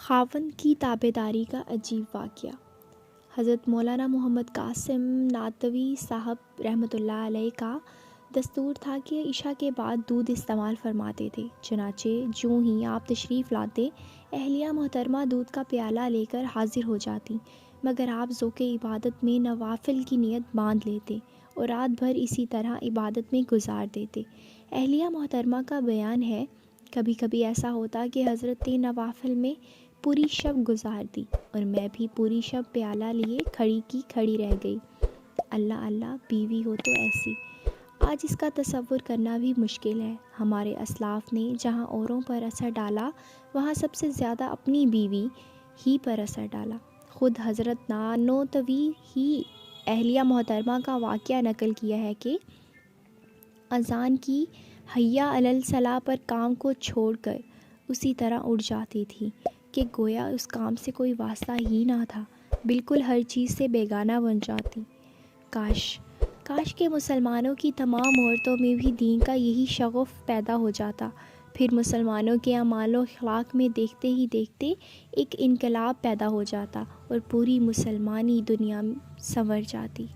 خاوند کی تابعداری کا عجیب واقعہ۔ حضرت مولانا محمد قاسم نانوتوی صاحب رحمۃ اللہ علیہ کا دستور تھا کہ عشاء کے بعد دودھ استعمال فرماتے تھے۔ چنانچہ جوں ہی آپ تشریف لاتے، اہلیہ محترمہ دودھ کا پیالہ لے کر حاضر ہو جاتی، مگر آپ ذوق عبادت میں نوافل کی نیت باندھ لیتے اور رات بھر اسی طرح عبادت میں گزار دیتے۔ اہلیہ محترمہ کا بیان ہے، کبھی کبھی ایسا ہوتا کہ حضرت نے نوافل میں پوری شب گزار دی اور میں بھی پوری شب پیالہ لیے کھڑی کی کھڑی رہ گئی۔ اللہ اللہ، بیوی ہو تو ایسی! آج اس کا تصور کرنا بھی مشکل ہے۔ ہمارے اسلاف نے جہاں اوروں پر اثر ڈالا، وہاں سب سے زیادہ اپنی بیوی ہی پر اثر ڈالا۔ خود حضرت نانوتوی ہی اہلیہ محترمہ کا واقعہ نقل کیا ہے کہ اذان کی حی علی الصلاۃ پر کام کو چھوڑ کر اسی طرح اٹھ جاتی تھی کہ گویا اس کام سے کوئی واسطہ ہی نہ تھا، بالکل ہر چیز سے بیگانہ بن جاتی۔ کاش کہ مسلمانوں کی تمام عورتوں میں بھی دین کا یہی شغف پیدا ہو جاتا، پھر مسلمانوں کے اعمال و اخلاق میں دیکھتے ہی دیکھتے ایک انقلاب پیدا ہو جاتا اور پوری مسلمانی دنیا سنور جاتی۔